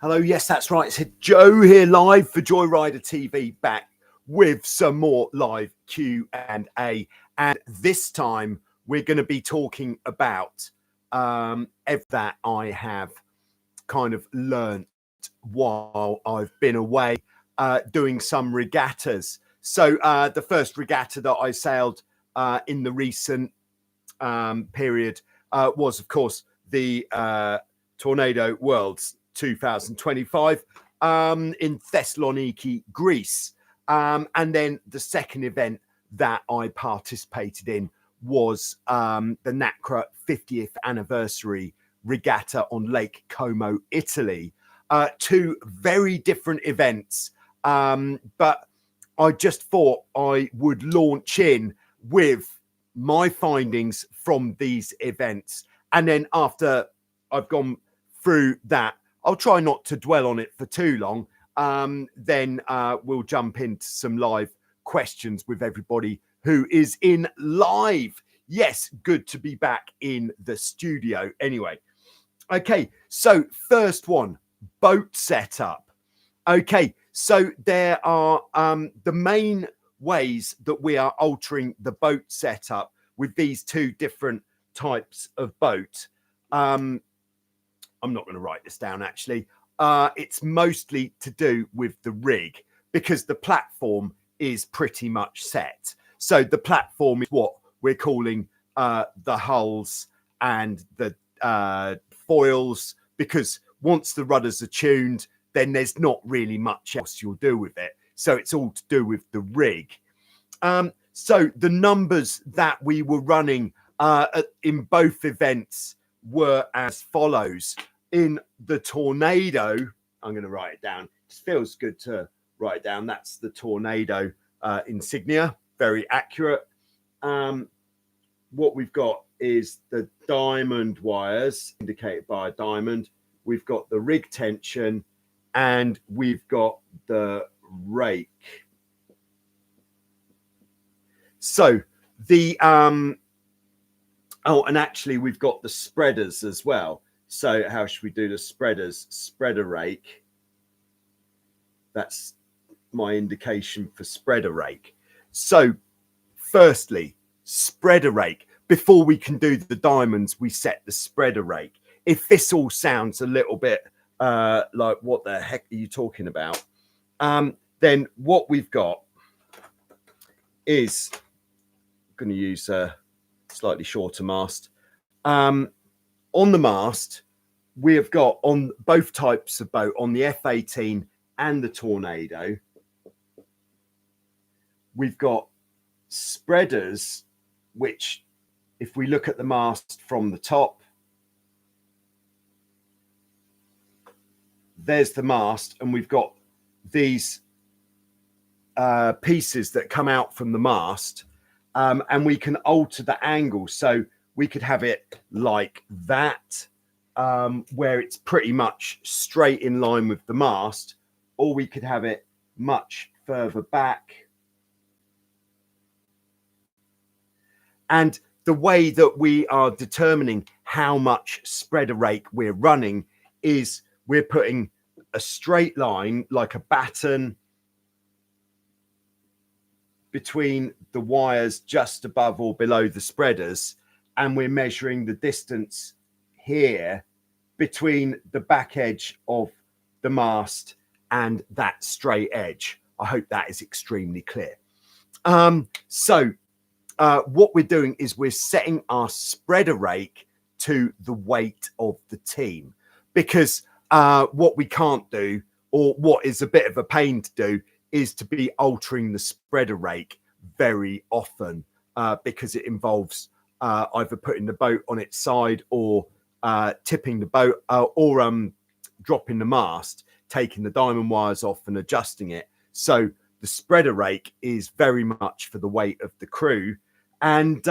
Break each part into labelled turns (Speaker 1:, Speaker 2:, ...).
Speaker 1: Hello, yes, that's right. It's Joe here live for Joyrider TV, back with some more live Q&A. And this time we're going to be talking about everything that I have kind of learned while I've been away doing some regattas. So the first regatta that I sailed in the recent period was, of course, the Tornado Worlds 2025 in Thessaloniki, Greece. And then the second event that I participated in was the Nacra 50th anniversary regatta on Lake Como, Italy. Two very different events, but I just thought I would launch in with my findings from these events. And then after I've gone through that, I'll try not to dwell on it for too long. Then we'll jump into some live questions with everybody who is in live. Yes, good to be back in the studio. Anyway, okay, so first one, boat setup. Okay, so there are the main ways that we are altering the boat setup with these two different types of boat. I'm not going to write this down, actually. It's mostly to do with the rig, because the platform is pretty much set. So the platform is what we're calling the hulls and the foils, because once the rudders are tuned, then there's not really much else you'll do with it. So it's all to do with the rig. So the numbers that we were running in both events were as follows. In the Tornado, I'm going to write it down. It feels good to write it down. That's the Tornado insignia, very accurate. What we've got is the diamond wires, indicated by a diamond. We've got the rig tension, and we've got the rake. So the oh, and actually we've got the spreaders as well. So how should we do the spreaders? Spreader rake. That's my indication for spreader rake. So firstly, spreader rake. Before we can do the diamonds, we set the spreader rake. If this all sounds a little bit like what the heck are you talking about, then what we've got is, I'm going to use a slightly shorter mast. On the mast, we have got, on both types of boat, on the F18 and the Tornado, we've got spreaders, which, if we look at the mast from the top, there's the mast, and we've got these pieces that come out from the mast, and we can alter the angle. So we could have it like that, where it's pretty much straight in line with the mast, or we could have it much further back. And the way that we are determining how much spreader rake we're running is we're putting a straight line, like a batten, between the wires just above or below the spreaders, and we're measuring the distance here between the back edge of the mast and that straight edge. I hope that is extremely clear. So what we're doing is we're setting our spreader rake to the weight of the team, because what we can't do, or what is a bit of a pain to do, is to be altering the spreader rake very often, because it involves either putting the boat on its side, or tipping the boat, or dropping the mast, taking the diamond wires off and adjusting it. So the spreader rake is very much for the weight of the crew. And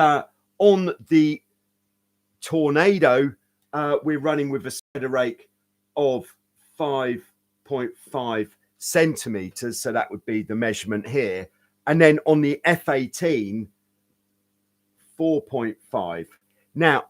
Speaker 1: on the Tornado, we're running with a spreader rake of 5.5 centimeters. So that would be the measurement here. And then on the F18, 4.5. Now,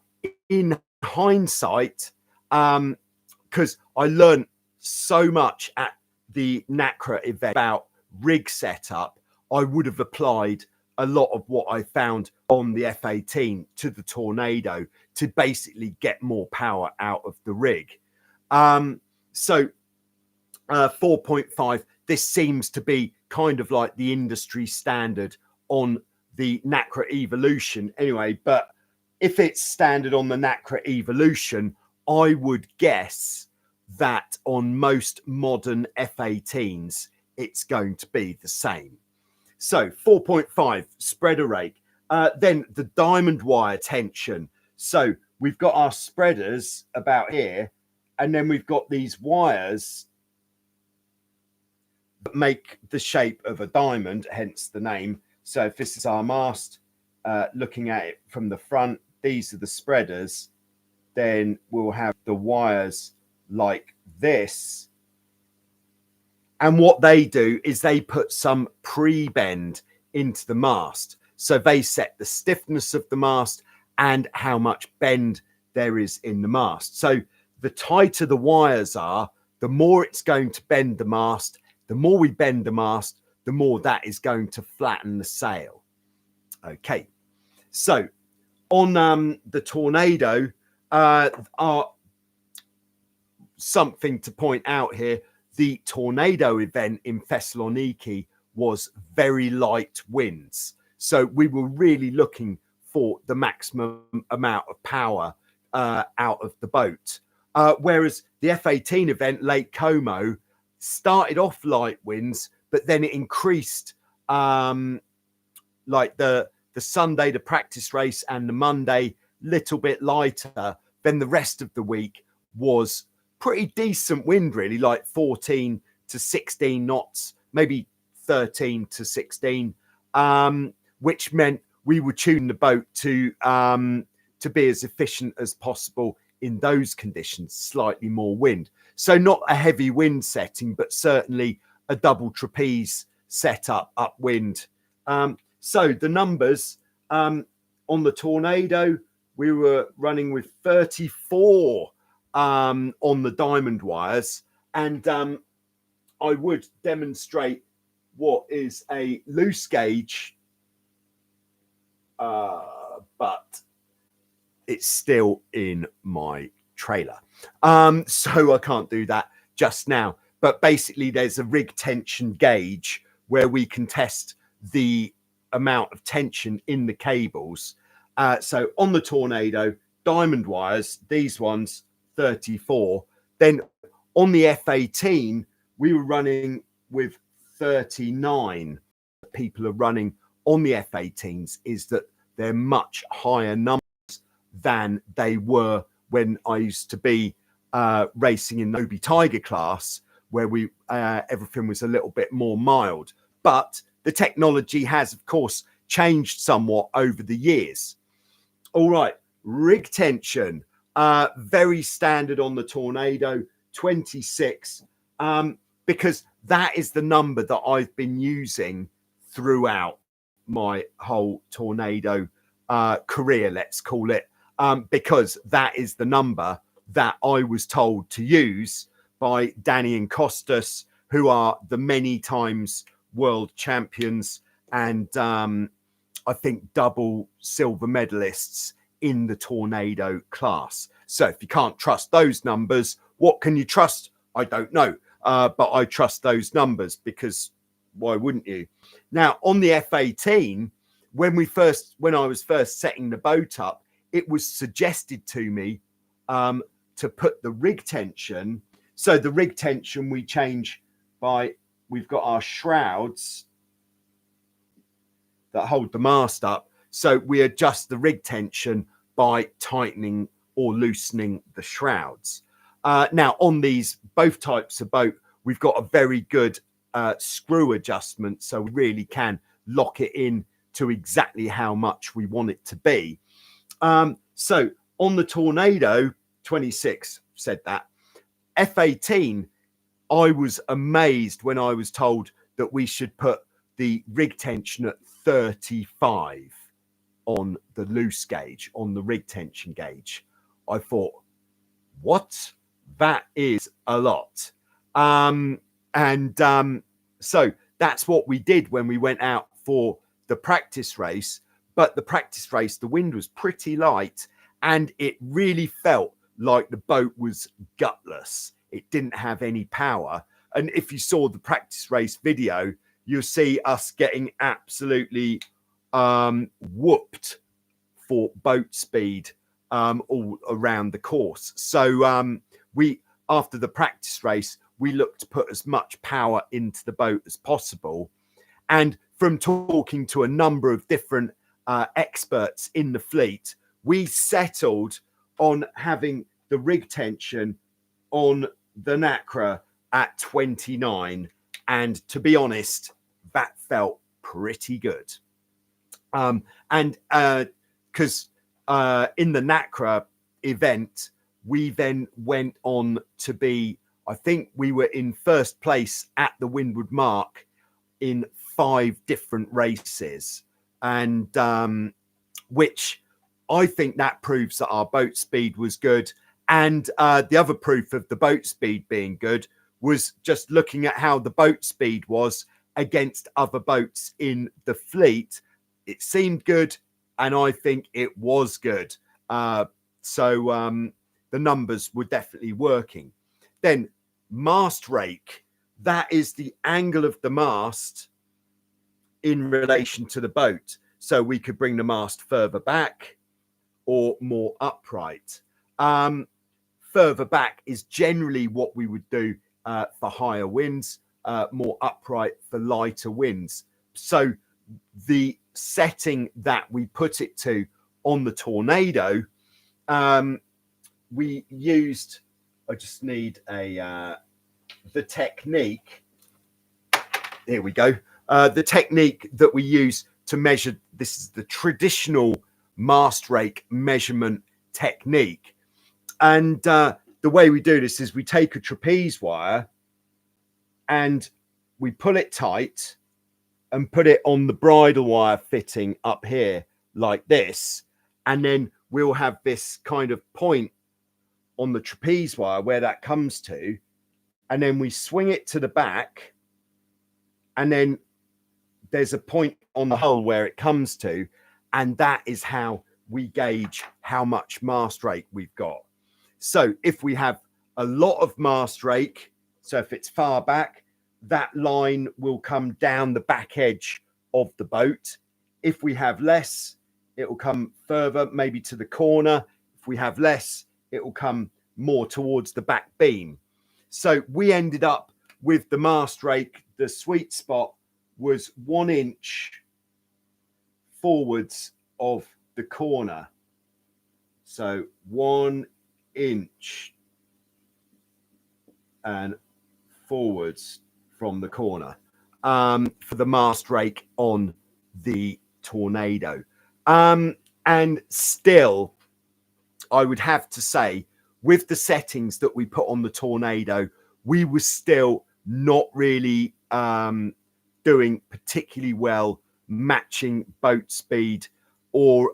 Speaker 1: in hindsight, because I learned so much at the Nacra event about rig setup, I would have applied a lot of what I found on the F18 to the Tornado to basically get more power out of the rig. So 4.5, this seems to be kind of like the industry standard on the Nacra Evolution anyway. But if it's standard on the Nacra Evolution, I would guess that on most modern F18s, it's going to be the same. So 4.5 spreader rake. Then the diamond wire tension. So we've got our spreaders about here, and then we've got these wires that make the shape of a diamond, hence the name. So if this is our mast, looking at it from the front, these are the spreaders. Then we'll have the wires like this. And what they do is they put some pre-bend into the mast. So they set the stiffness of the mast and how much bend there is in the mast. So the tighter the wires are, the more it's going to bend the mast. The more we bend the mast, the more that is going to flatten the sail. Okay. So on the Tornado, something to point out here, the Tornado event in Thessaloniki was very light winds. So we were really looking for the maximum amount of power out of the boat. Whereas the F18 event, Lake Como, started off light winds, but then it increased like the Sunday, the practice race, and the Monday, little bit lighter. Then the rest of the week was pretty decent wind, really, like 14 to 16 knots, maybe 13 to 16, which meant we would tune the boat to be as efficient as possible in those conditions, slightly more wind. So not a heavy wind setting, but certainly a double trapeze setup upwind. So the numbers on the Tornado, we were running with 34 on the diamond wires, and I would demonstrate what is a loose gauge, but it's still in my trailer, so I can't do that just now. But basically there's a rig tension gauge where we can test the amount of tension in the cables. So on the Tornado, diamond wires, these ones 34. Then on the F18, we were running with 39. People are running on the F18s is that they're much higher numbers than they were when I used to be racing in the Hobie Tiger class, where we everything was a little bit more mild. But the technology has, of course, changed somewhat over the years. All right, rig tension, very standard on the Tornado, 26, because that is the number that I've been using throughout my whole Tornado career, let's call it, because that is the number that I was told to use by Danny and Costas, who are the many times world champions and I think double silver medalists in the Tornado class. So if you can't trust those numbers, what can you trust? I don't know, but I trust those numbers because why wouldn't you? Now on the F18, when I was first setting the boat up, it was suggested to me to put the rig tension. So the rig tension we change by, we've got our shrouds that hold the mast up. So we adjust the rig tension by tightening or loosening the shrouds. Now on these, both types of boat, we've got a very good screw adjustment. So we really can lock it in to exactly how much we want it to be. So on the Tornado, 26 said that. F18, I was amazed when I was told that we should put the rig tension at 35 on the loose gauge, on the rig tension gauge. I thought, what? That is a lot. So that's what we did when we went out for the practice race. But the practice race, the wind was pretty light, and it really felt like the boat was gutless. It didn't have any power. And if you saw the practice race video, you'll see us getting absolutely whooped for boat speed all around the course. So we, after the practice race, we looked to put as much power into the boat as possible. And from talking to a number of different experts in the fleet, we settled on having the rig tension on the Nacra at 29. And to be honest, that felt pretty good. Because in the Nacra event, we then went on to be, I think we were in first place at the Windward Mark in 5 different races. And which I think that proves that our boat speed was good. And the other proof of the boat speed being good was just looking at how the boat speed was against other boats in the fleet. It seemed good, and I think it was good. So the numbers were definitely working. Then mast rake, that is the angle of the mast in relation to the boat. So we could bring the mast further back or more upright. Further back is generally what we would do for higher winds, more upright for lighter winds. So the setting that we put it to on the Tornado, we used, I just need the technique. Here we go. The technique that we use to measure, this is the traditional mast rake measurement technique. And the way we do this is we take a trapeze wire and we pull it tight and put it on the bridle wire fitting up here like this. And then we'll have this kind of point on the trapeze wire where that comes to. And then we swing it to the back. And then there's a point on the hull where it comes to. And that is how we gauge how much mast rake we've got. So if we have a lot of mast rake, so if it's far back, that line will come down the back edge of the boat. If we have less, it will come further, maybe to the corner. If we have less, it will come more towards the back beam. So we ended up with the mast rake, the sweet spot was 1 inch forwards of the corner. So 1 inch and forwards from the corner for the mast rake on the Tornado. And still, I would have to say, with the settings that we put on the Tornado, we were still not really doing particularly well matching boat speed or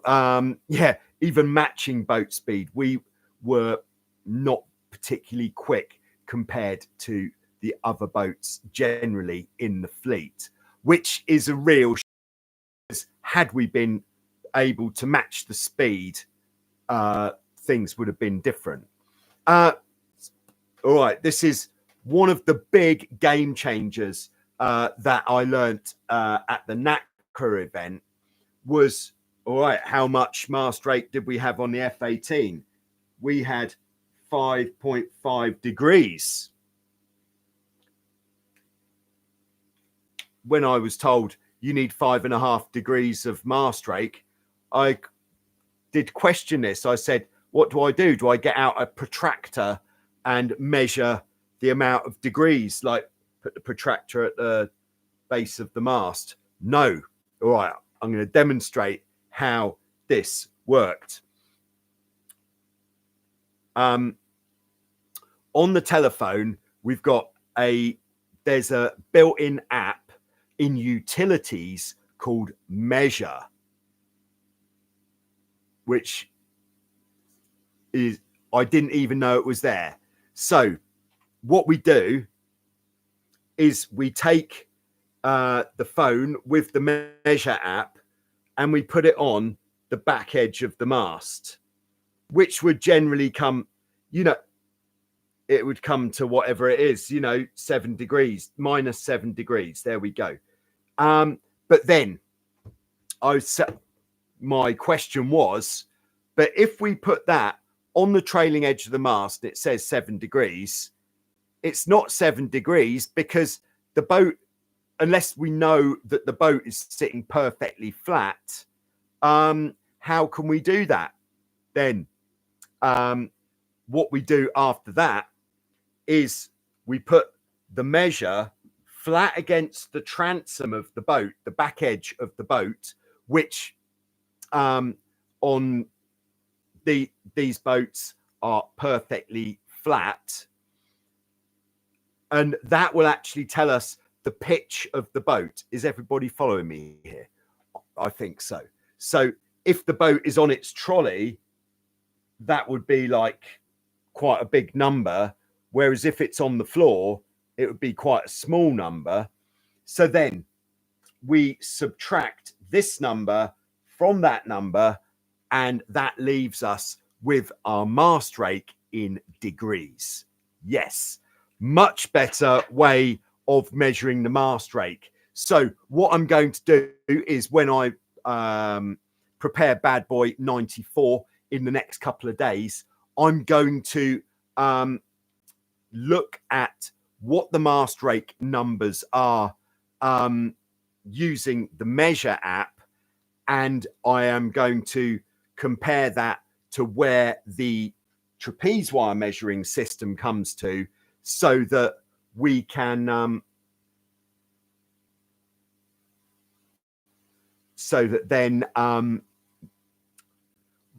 Speaker 1: even matching boat speed. We were not particularly quick compared to the other boats generally in the fleet, which is a real had we been able to match the speed, things would have been different. All right, this is one of the big game changers that I learnt at the Nacra event was, all right, how much mast rake did we have on the F-18? We had 5.5 degrees. When I was told you need 5.5 degrees of mast rake, I did question this. I said, what do? Do I get out a protractor and measure the amount of degrees, like put the protractor at the base of the mast? No. All right, I'm going to demonstrate how this worked. On the telephone, we've got there's a built-in app in utilities called Measure, which is, I didn't even know it was there. So what we do is we take the phone with the measure app and we put it on the back edge of the mast, which would generally come, you know, it would come to whatever it is, you know, 7 degrees, minus 7 degrees. There we go. But then my question was, but if we put that on the trailing edge of the mast, it says 7 degrees. It's not 7 degrees because the boat, unless we know that the boat is sitting perfectly flat, how can we do that? Then what we do after that is we put the measure flat against the transom of the boat, the back edge of the boat, which on these boats are perfectly flat. And that will actually tell us the pitch of the boat. Is everybody following me here? I think so. So if the boat is on its trolley, that would be like quite a big number. Whereas if it's on the floor, it would be quite a small number. So then we subtract this number from that number, and that leaves us with our mast rake in degrees. Yes, much better way of measuring the mast rake. So what I'm going to do is when I prepare Bad Boy 94 in the next couple of days, I'm going to look at what the mast rake numbers are using the measure app, and I am going to compare that to where the trapeze wire measuring system comes to, so that we can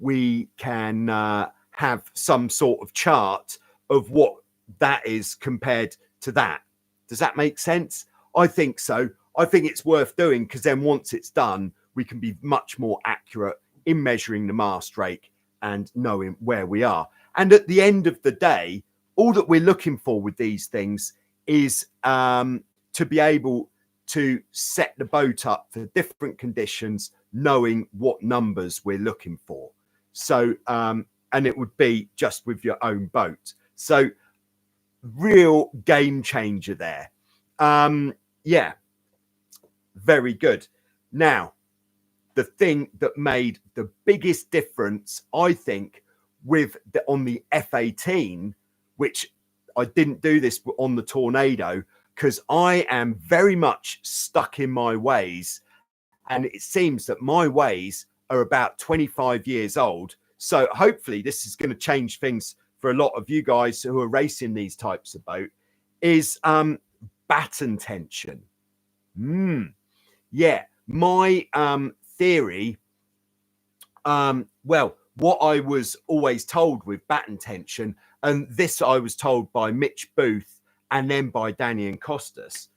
Speaker 1: we can have some sort of chart of what that is compared to that. Does that make sense? I think so. I think it's worth doing, because then once it's done, we can be much more accurate in measuring the mast rake and knowing where we are. And at the end of the day, all that we're looking for with these things is to be able to set the boat up for different conditions, knowing what numbers we're looking for. So, and it would be just with your own boat. So real game changer there. Yeah, very good. Now, the thing that made the biggest difference, I think, on the F18, which I didn't do this on the Tornado, because I am very much stuck in my ways, and it seems that my ways are about 25 years old. So hopefully this is going to change things for a lot of you guys who are racing these types of boat, is batten tension. Yeah, my theory, well, what I was always told with batten tension, and this I was told by Mitch Booth and then by Danny and Costas.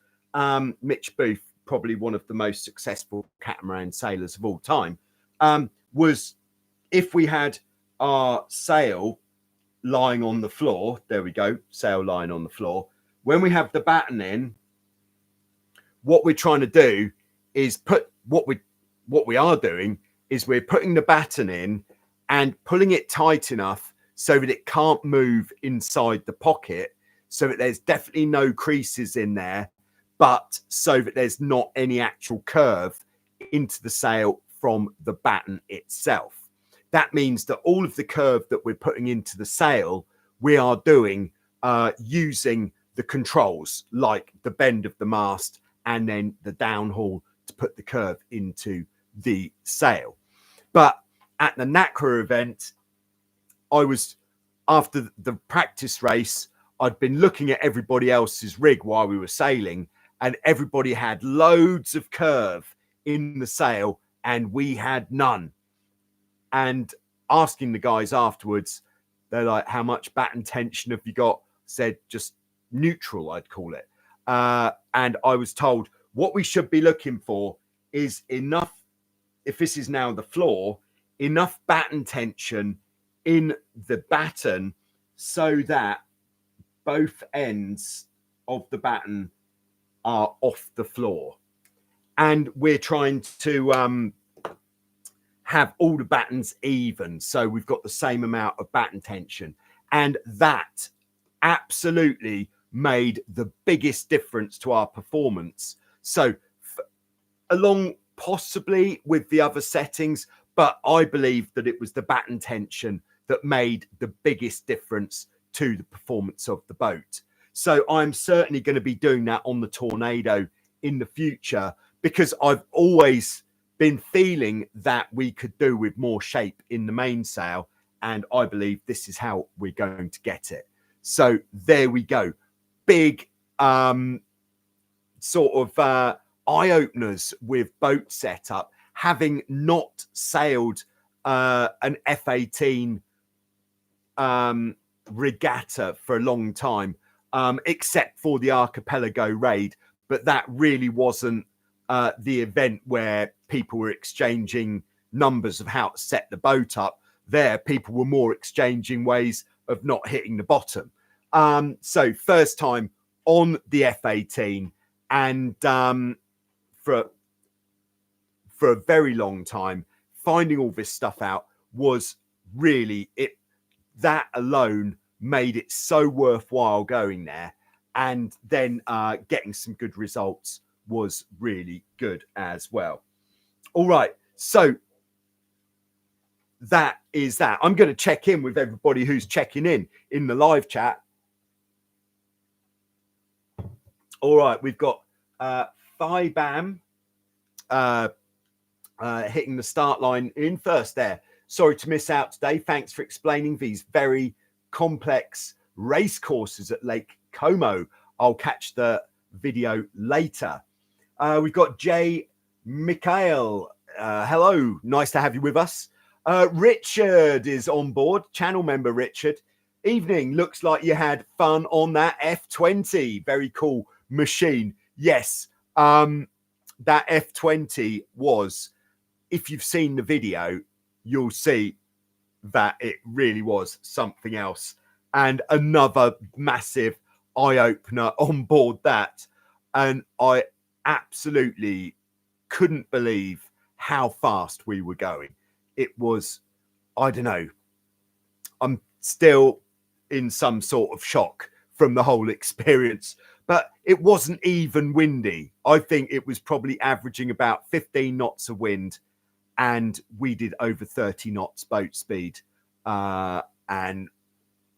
Speaker 1: Mitch Booth, probably one of the most successful catamaran sailors of all time, was if we had our sail lying on the floor, there we go, sail lying on the floor. When we have the batten in, what we're trying to do is put what we are doing is we're putting the batten in and pulling it tight enough so that it can't move inside the pocket, so that there's definitely no creases in there, but so that there's not any actual curve into the sail from the batten itself. That means that all of the curve that we're putting into the sail, we are doing using the controls, like the bend of the mast and then the downhaul to put the curve into the sail. But at the Nacra event, I was, after the practice race, I'd been looking at everybody else's rig while we were sailing, and everybody had loads of curve in the sail and we had none. And asking the guys afterwards, they're like, how much batten tension have you got? Said just neutral, I'd call it. And I was told what we should be looking for is enough, if this is now the floor, enough batten tension in the batten so that both ends of the batten are off the floor. And we're trying to have all the battens even. So we've got the same amount of batten tension. And that absolutely made the biggest difference to our performance. So along possibly with the other settings, but I believe that it was the batten tension that made the biggest difference to the performance of the boat. So I'm certainly going to be doing that on the Tornado in the future, because I've always been feeling that we could do with more shape in the mainsail, and I believe this is how we're going to get it. So there we go. Big sort of eye openers with boat setup, having not sailed an F18 regatta for a long time, except for the archipelago raid. But that really wasn't the event where people were exchanging numbers of how to set the boat up. There, people were more exchanging ways of not hitting the bottom. So first time on the F18, and for a very long time, finding all this stuff out was really it. That alone made it so worthwhile going there, and then getting some good results was really good as well. All right, so that is that. I'm going to check in with everybody who's checking in the live chat. All right, we've got Fibam hitting the start line in first there. Sorry to miss out today. Thanks for explaining these very complex race courses at Lake Como. I'll catch the video later. We've got Jay Mikhail. Hello, nice to have you with us. Richard is on board, channel member Richard. Evening, looks like you had fun on that F20. Very cool machine. Yes, that F20 was, if you've seen the video, you'll see that it really was something else. And another massive eye-opener on board that. And I absolutely couldn't believe how fast we were going. It was, I don't know, I'm still in some sort of shock from the whole experience, but it wasn't even windy. I think it was probably averaging about 15 knots of wind, and we did over 30 knots boat speed, and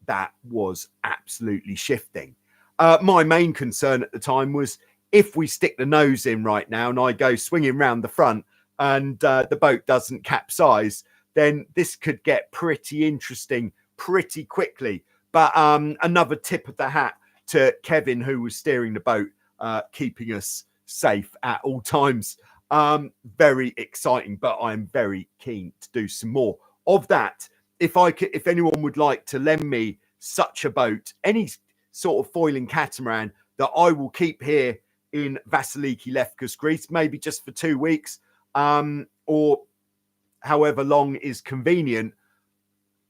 Speaker 1: that was absolutely shifting. My main concern at the time was, if we stick the nose in right now and I go swinging round the front and the boat doesn't capsize, then this could get pretty interesting pretty quickly. But another tip of the hat to Kevin, who was steering the boat, keeping us safe at all times. Very exciting, but I'm very keen to do some more of that. If anyone would like to lend me such a boat, any sort of foiling catamaran that I will keep here in Vasiliki, Lefkas, Greece, maybe just for 2 weeks, or however long is convenient,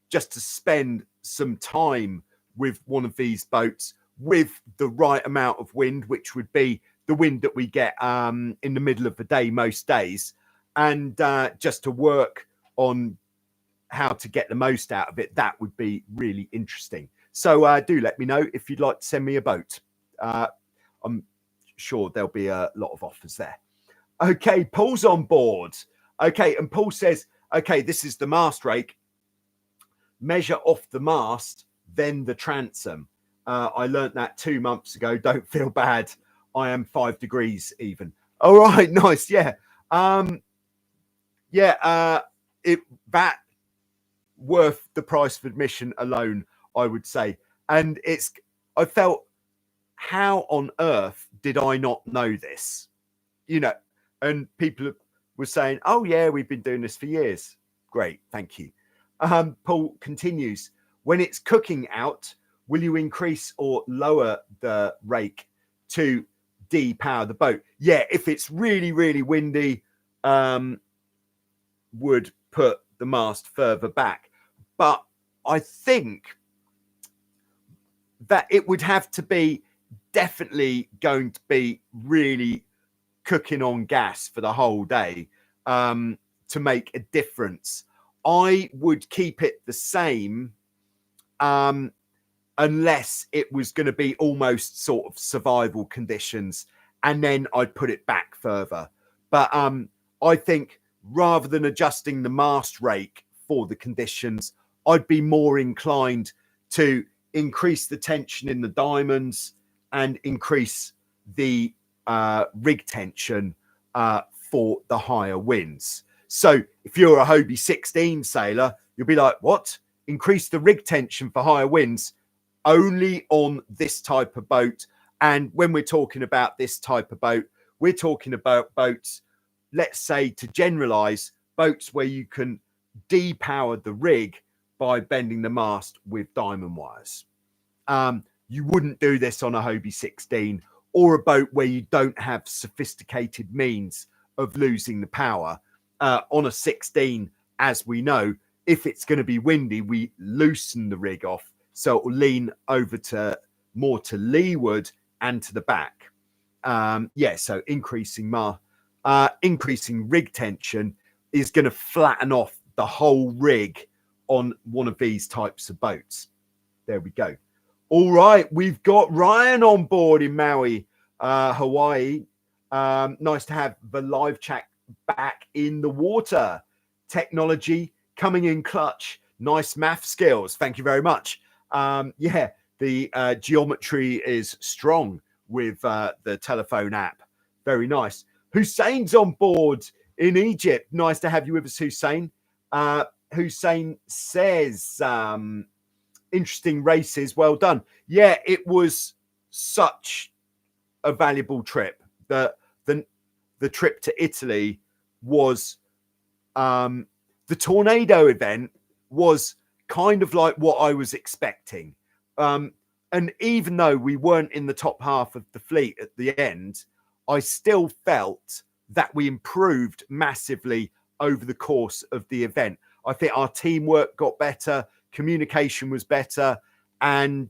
Speaker 1: just to spend some time with one of these boats with the right amount of wind, which would be the wind that we get in the middle of the day most days, and just to work on how to get the most out of it. That would be really interesting. So do let me know if you'd like to send me a boat. I'm sure there'll be a lot of offers there. Okay, Paul's on board. Okay, and Paul says, okay, this is the mast rake. Measure off the mast, then the transom. I learned that 2 months ago. Don't feel bad. I am 5 degrees even. All right, nice. Yeah. That worth the price of admission alone, I would say. And I felt, how on earth did I not know this? You know, and people were saying, oh yeah, we've been doing this for years. Great, thank you. Paul continues, when it's cooking out, will you increase or lower the rake to depower the boat? Yeah, if it's really, really windy, would put the mast further back. But I think that it would have to be definitely going to be really cooking on gas for the whole day to make a difference. I would keep it the same unless it was going to be almost sort of survival conditions, and then I'd put it back further. But I think rather than adjusting the mast rake for the conditions, I'd be more inclined to increase the tension in the diamonds and increase the rig tension for the higher winds. So if you're a Hobie 16 sailor, you'll be like, what? Increase the rig tension for higher winds? Only on this type of boat. And when we're talking about this type of boat, we're talking about boats, let's say, to generalize, boats where you can depower the rig by bending the mast with diamond wires. You wouldn't do this on a Hobie 16 or a boat where you don't have sophisticated means of losing the power. On a 16, as we know, if it's going to be windy, we loosen the rig off, so it will lean over to more to leeward and to the back. So increasing rig tension is going to flatten off the whole rig on one of these types of boats. There we go. All right, we've got Ryan on board in Maui, Hawaii. Nice to have the live chat back in the water. Technology coming in clutch. Nice math skills. Thank you very much. The geometry is strong with the telephone app. Very nice. Hussein's on board in Egypt. Nice to have you with us, Hussein. Hussein says, interesting races. Well done. Yeah, it was such a valuable trip. The trip to Italy was the tornado event was kind of like what I was expecting. And even though we weren't in the top half of the fleet at the end, I still felt that we improved massively over the course of the event. I think our teamwork got better, communication was better, and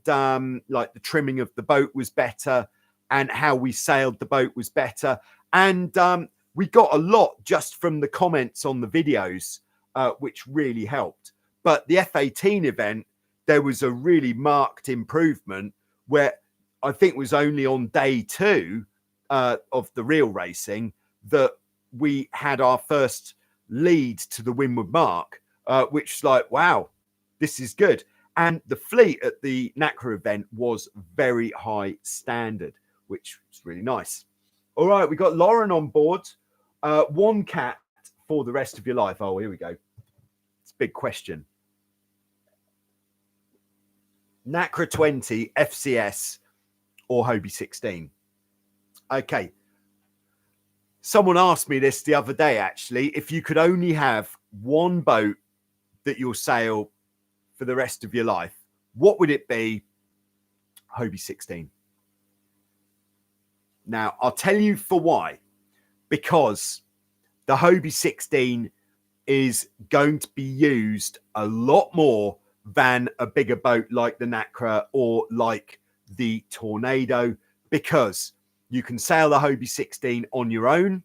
Speaker 1: like the trimming of the boat was better, and how we sailed the boat was better. And we got a lot just from the comments on the videos, which really helped. But the F18 event, there was a really marked improvement where I think it was only on day 2 of the real racing that we had our first lead to the windward mark, which is like, wow, this is good. And the fleet at the Nacra event was very high standard, which was really nice. All right, we got Lauren on board. One cat for the rest of your life. Oh, here we go. It's a big question. Nacra 20, FCS, or Hobie 16? Okay. Someone asked me this the other day, actually. If you could only have one boat that you'll sail for the rest of your life, what would it be? Hobie 16. Now, I'll tell you for why. Because the Hobie 16 is going to be used a lot more than a bigger boat like the Nacra or like the Tornado, because you can sail the Hobie 16 on your own.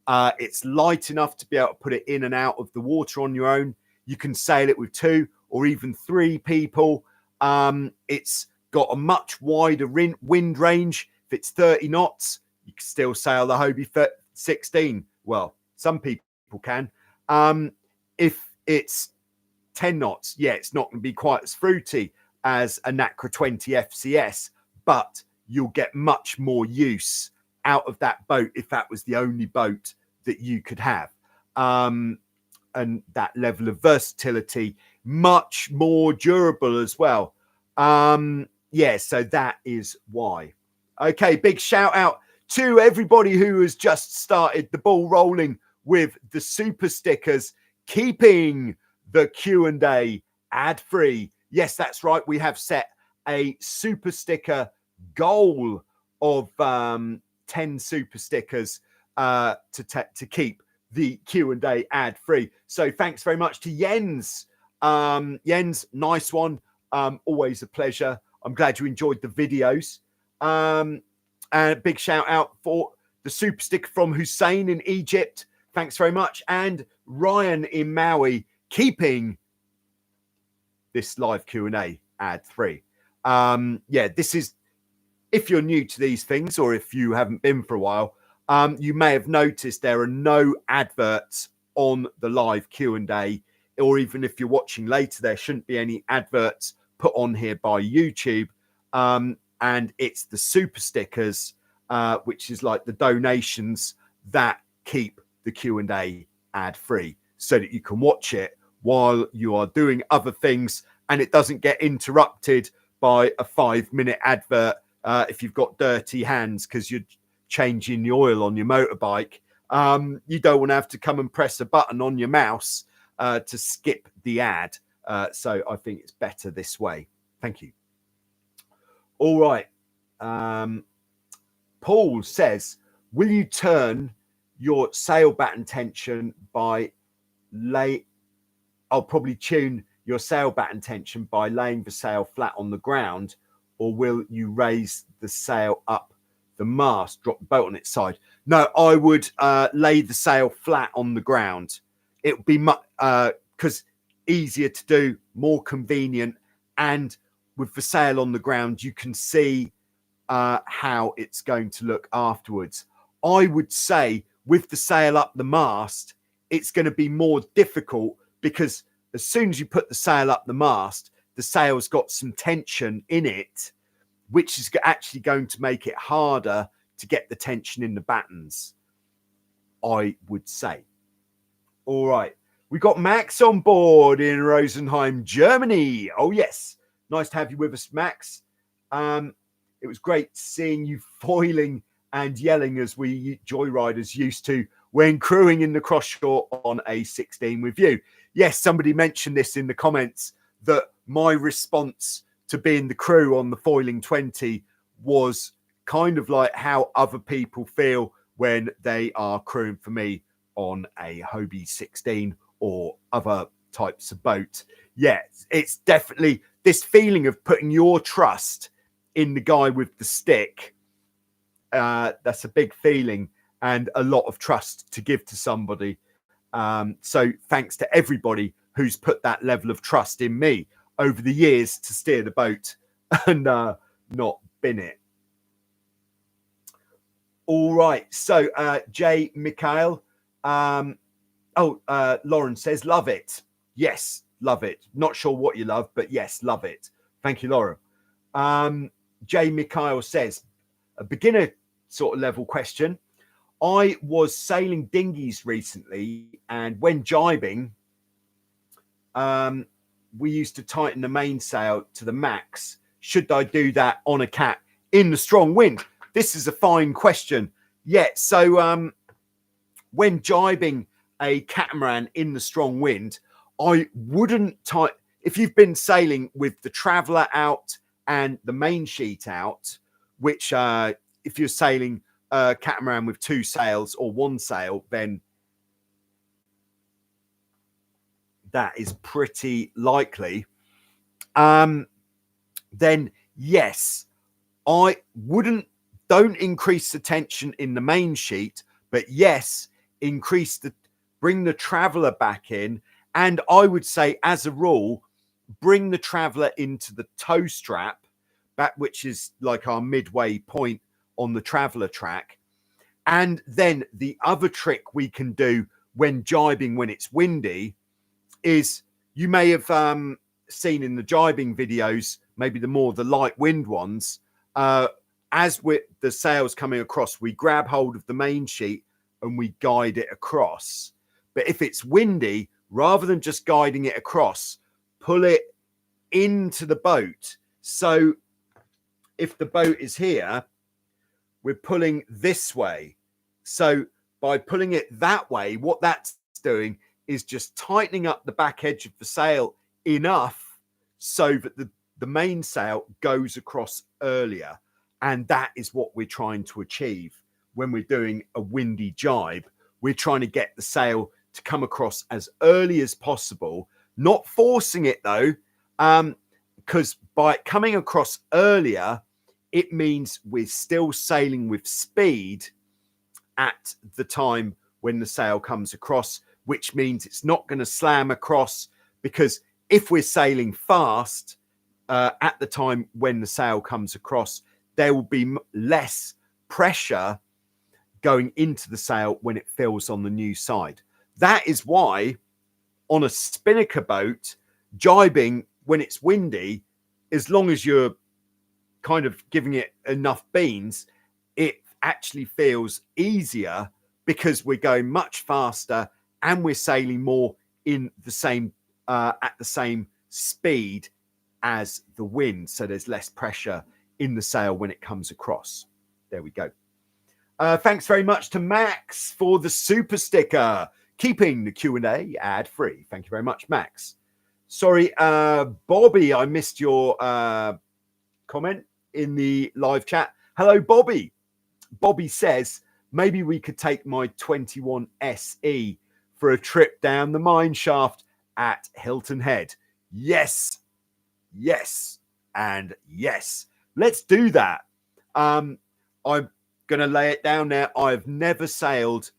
Speaker 1: It's light enough to be able to put it in and out of the water on your own. You can sail it with 2 or even 3 people. It's got a much wider wind range. If it's 30 knots, you can still sail the Hobie 16. Well, some people can. If it's 10 knots, yeah, it's not going to be quite as fruity as a Nacra 20 FCS, but you'll get much more use out of that boat if that was the only boat that you could have. And that level of versatility, much more durable as well. Yeah, so that is why. Okay, big shout out to everybody who has just started the ball rolling with the super stickers, keeping the Q&A ad-free. Yes, that's right. We have set a super sticker goal of 10 super stickers to keep the Q&A ad-free. So thanks very much to Jens. Jens, nice one. Always a pleasure. I'm glad you enjoyed the videos. And a big shout out for the super sticker from Hussein in Egypt. Thanks very much. And Ryan in Maui, keeping this live Q&A ad free. Yeah, this is, if you're new to these things or if you haven't been for a while, you may have noticed there are no adverts on the live Q&A, or even if you're watching later, there shouldn't be any adverts put on here by YouTube. And it's the super stickers, which is like the donations that keep the Q&A ad free so that you can watch it while you are doing other things and it doesn't get interrupted by a 5-minute advert if you've got dirty hands because you're changing the oil on your motorbike. You don't want to have to come and press a button on your mouse to skip the ad. So I think it's better this way. Thank you. All right. Paul says, will you turn your sail batten tension by I'll probably tune your sail batten tension by laying the sail flat on the ground, or will you raise the sail up the mast, drop the boat on its side? No, I would lay the sail flat on the ground. It would be much because easier to do, more convenient, and with the sail on the ground, you can see how it's going to look afterwards. I would say with the sail up the mast, it's going to be more difficult because as soon as you put the sail up the mast, the sail's got some tension in it, which is actually going to make it harder to get the tension in the battens, I would say. All right. We got Max on board in Rosenheim, Germany. Oh, yes. Nice to have you with us, Max. It was great seeing you foiling and yelling as we Joyriders used to when crewing in the cross shore on a 16 with you. Yes, somebody mentioned this in the comments that my response to being the crew on the foiling 20 was kind of like how other people feel when they are crewing for me on a Hobie 16 or other types of boat. Yeah, it's definitely this feeling of putting your trust in the guy with the stick. That's a big feeling and a lot of trust to give to somebody. So thanks to everybody who's put that level of trust in me over the years to steer the boat and not bin it. All right. So J. Mikhail. Lauren says, love it. Yes, love it. Not sure what you love, but yes, love it. Thank you, Lauren. J. Mikhail says, a beginner sort of level question. I was sailing dinghies recently, and when jibing, we used to tighten the mainsail to the max. Should I do that on a cat in the strong wind? This is a fine question. Yeah, so when jibing a catamaran in the strong wind, I wouldn't if you've been sailing with the traveller out and the main sheet out, which if you're sailing a catamaran with 2 sails or 1 sail, then that is pretty likely. Then yes, I don't increase the tension in the main sheet, but yes, bring the traveller back in. And I would say, as a rule, bring the traveller into the tow strap, which is like our midway point on the traveller track. And then the other trick we can do when jibing when it's windy is, you may have seen in the jibing videos, maybe the light wind ones, as with the sails coming across, we grab hold of the main sheet and we guide it across. But if it's windy, rather than just guiding it across, pull it into the boat. So if the boat is here, we're pulling this way. So by pulling it that way, what that's doing is just tightening up the back edge of the sail enough so that the mainsail goes across earlier. And that is what we're trying to achieve when we're doing a windy jibe. We're trying to get the sail to come across as early as possible, not forcing it though, because by coming across earlier, it means we're still sailing with speed at the time when the sail comes across, which means it's not going to slam across, because if we're sailing fast at the time when the sail comes across, there will be less pressure going into the sail when it fills on the new side. That is why on a spinnaker boat, jibing when it's windy, as long as you're kind of giving it enough beans, it actually feels easier, because we're going much faster and we're sailing more in the same at the same speed as the wind, so there's less pressure in the sail when it comes across. There we go. Thanks very much to Max for the super sticker, keeping the Q&A ad free. Thank you very much, Max. Sorry, Bobby, I missed your comment in the live chat. Hello, Bobby. Bobby says, maybe we could take my 21 SE for a trip down the mine shaft at Hilton Head. Yes, yes, and yes. Let's do that. I'm going to lay it down there. I've never sailed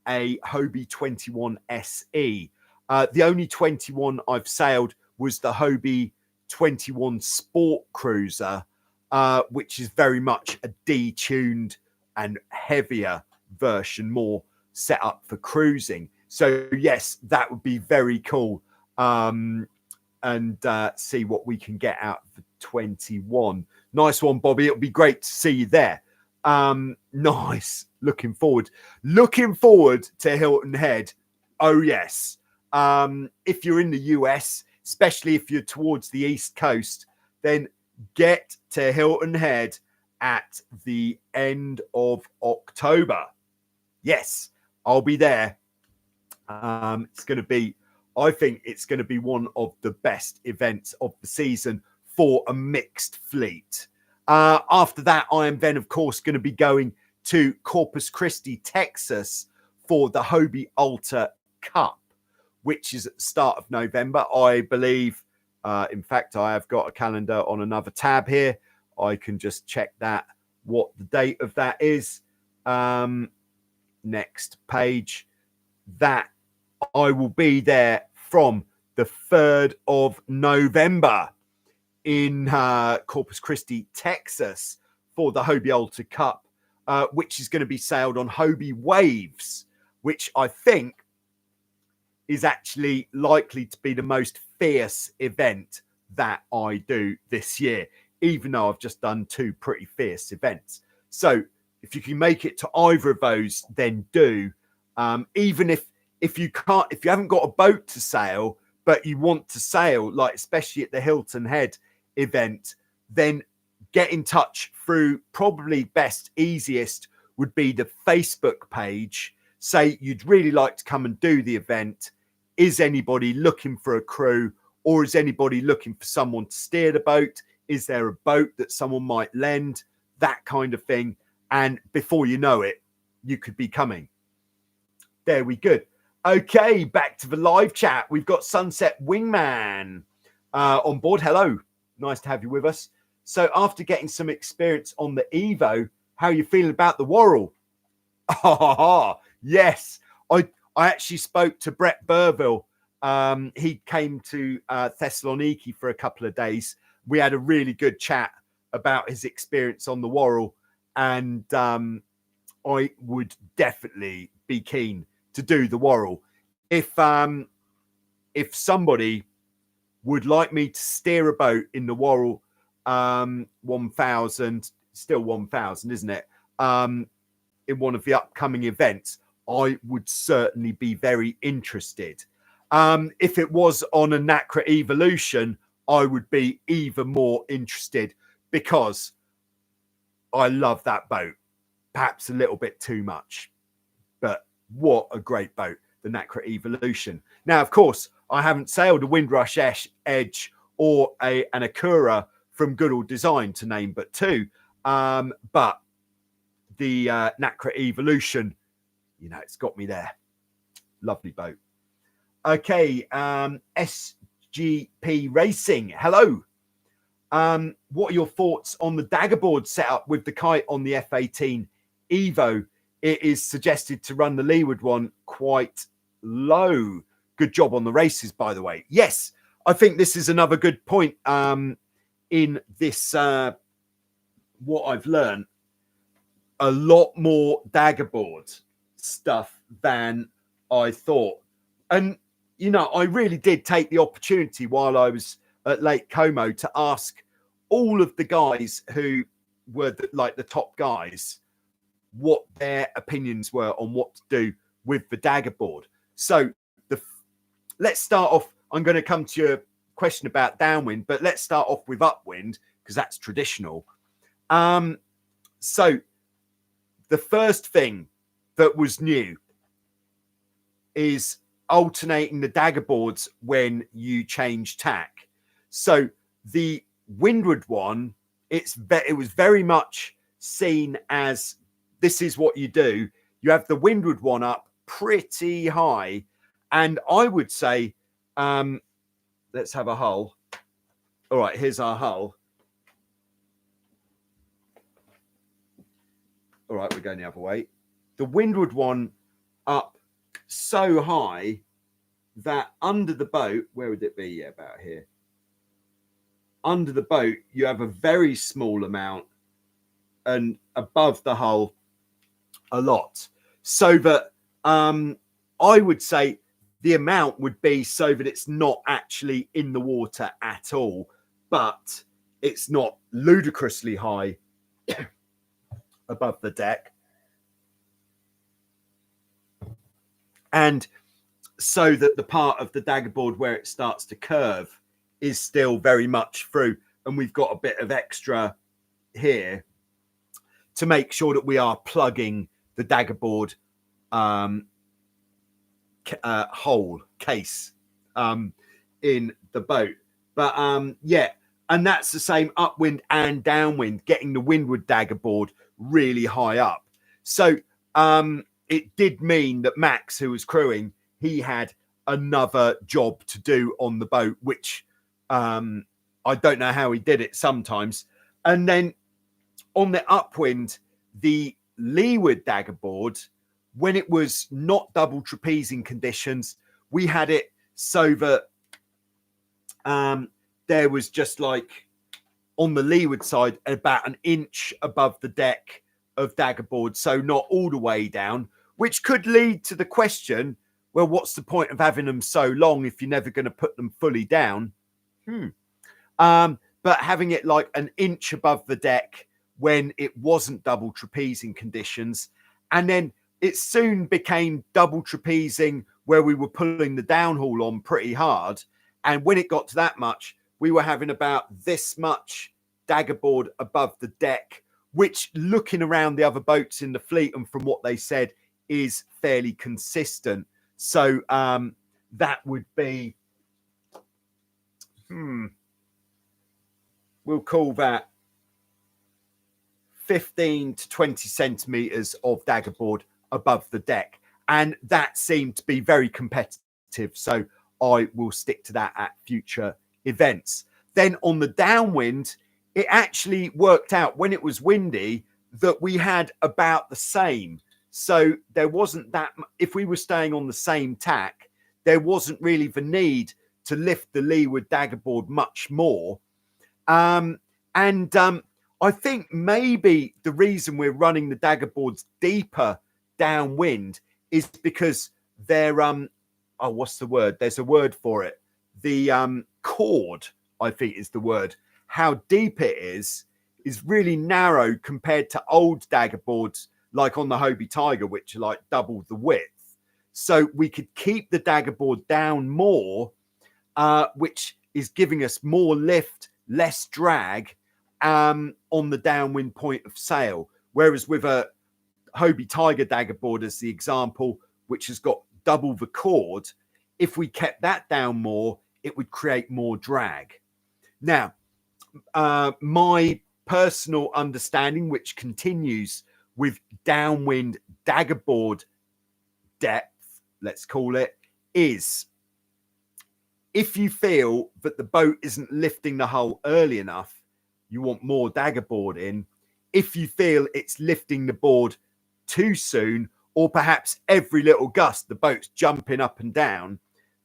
Speaker 1: a Hobie 21 SE. The only 21 I've sailed was the Hobie 21 Sport Cruiser, which is very much a detuned and heavier version, more set up for cruising. So yes, that would be very cool. And see what we can get out of the 21. Nice one, Bobby. It'll be great to see you there. Nice. Looking forward to Hilton Head. Oh yes. If you're in the US, especially if you're towards the East Coast, then get to Hilton Head at the end of October. Yes, I'll be there. It's going to be, I think it's going to be one of the best events of the season for a mixed fleet. After that, I am then, of course, going to be going to Corpus Christi, Texas for the Hobie Alta Cup, which is at the start of November, I believe. In fact, I have got a calendar on another tab here. I can just check that, what the date of that is. Next page. That I will be there from the 3rd of November in Corpus Christi, Texas for the Hobie Alta Cup, which is going to be sailed on Hobie Waves, which I think is actually likely to be the most fierce event that I do this year, even though I've just done 2 pretty fierce events. So if you can make it to either of those, then do. Even if you can't, if you haven't got a boat to sail, but you want to sail, like especially at the Hilton Head event, then get in touch through, probably best, easiest would be the Facebook page. Say you'd really like to come and do the event. Is anybody looking for a crew, or is anybody looking for someone to steer the boat? Is there a boat that someone might lend? That kind of thing. And before you know it, you could be coming. There we go. Okay, back to the live chat. We've got Sunset Wingman on board. Hello. Nice to have you with us. So after getting some experience on the Evo, how are you feeling about the Worrell? Oh, yes. I actually spoke to Brett Burville. He came to Thessaloniki for a couple of days. We had a really good chat about his experience on the Worrell, and I would definitely be keen to do the Worrell. If somebody would like me to steer a boat in the Worrell 1000, still 1000, isn't it? In one of the upcoming events, I would certainly be very interested. If it was on a Nacra Evolution, I would be even more interested, because I love that boat. Perhaps a little bit too much, but what a great boat, the Nacra Evolution. Now, of course, I haven't sailed a Windrush Edge or an Acura from Goodall Design, to name but 2. But the Nacra Evolution, you know, it's got me there. Lovely boat. Okay, SGP Racing. Hello. What are your thoughts on the daggerboard setup with the kite on the F18 Evo? It is suggested to run the leeward one quite low. Good job on the races, by the way. Yes, I think this is another good point in this, what I've learned. A lot more daggerboard stuff than I thought. And, you know, I really did take the opportunity while I was at Lake Como to ask all of the guys who were the top guys what their opinions were on what to do with the daggerboard. So let's start off. I'm going to come to your question about downwind, but let's start off with upwind because that's traditional. So the first thing that was new is alternating the daggerboards when you change tack. So the windward one, it was very much seen as this is what you do. You have the windward one up pretty high, and I would say, let's have a hull. All right, here's our hull. All right, we're going the other way. The windward one up so high that under the boat, where would it be? Yeah, about here. Under the boat, you have a very small amount, and above the hull, a lot. So that I would say the amount would be so that it's not actually in the water at all, but it's not ludicrously high above the deck. And so that the part of the daggerboard where it starts to curve is still very much through. And we've got a bit of extra here to make sure that we are plugging the daggerboard hole case in the boat. But yeah, and that's the same upwind and downwind, getting the windward daggerboard really high up. So it did mean that Max, who was crewing, he had another job to do on the boat, which I don't know how he did it sometimes. And then on the upwind, the leeward daggerboard, when it was not double trapezing conditions, we had it so that there was just like on the leeward side about an inch above the deck of daggerboard, so not all the way down, which could lead to the question, well, what's the point of having them so long if you're never going to put them fully down? But having it like an inch above the deck when it wasn't double trapezing conditions, and then it soon became double trapezing where we were pulling the downhaul on pretty hard. And when it got to that much, we were having about this much daggerboard above the deck, which, looking around the other boats in the fleet and from what they said, is fairly consistent. So that would be, we'll call that 15 to 20 centimeters of daggerboard above the deck. And that seemed to be very competitive. So I will stick to that at future events. Then on the downwind, it actually worked out when it was windy that we had about the same. So there wasn't that, if we were staying on the same tack, there wasn't really the need to lift the leeward daggerboard much more. I think maybe the reason we're running the daggerboards deeper downwind is because they're, what's the word? There's a word for it. The chord, I think is the word. How deep it is really narrow compared to old daggerboards like on the Hobie Tiger, which are like double the width. So we could keep the daggerboard down more, which is giving us more lift, less drag on the downwind point of sail. Whereas with a Hobie Tiger daggerboard as the example, which has got double the chord, if we kept that down more, it would create more drag. Now, my personal understanding, which continues with downwind daggerboard depth, let's call it, is if you feel that the boat isn't lifting the hull early enough, you want more dagger board in. If you feel it's lifting the board too soon, or perhaps every little gust the boat's jumping up and down,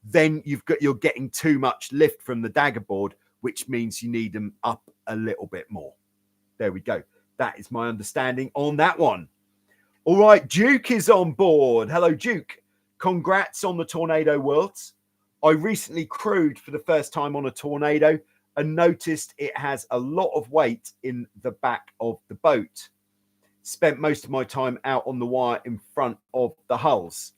Speaker 1: then you're getting too much lift from the dagger board, which means you need them up a little bit more. There we go. That is my understanding on that one. All right, Duke is on board. Hello, Duke. Congrats on the Tornado Worlds. I recently crewed for the first time on a Tornado and noticed it has a lot of weight in the back of the boat. Spent most of my time out on the wire in front of the hulls.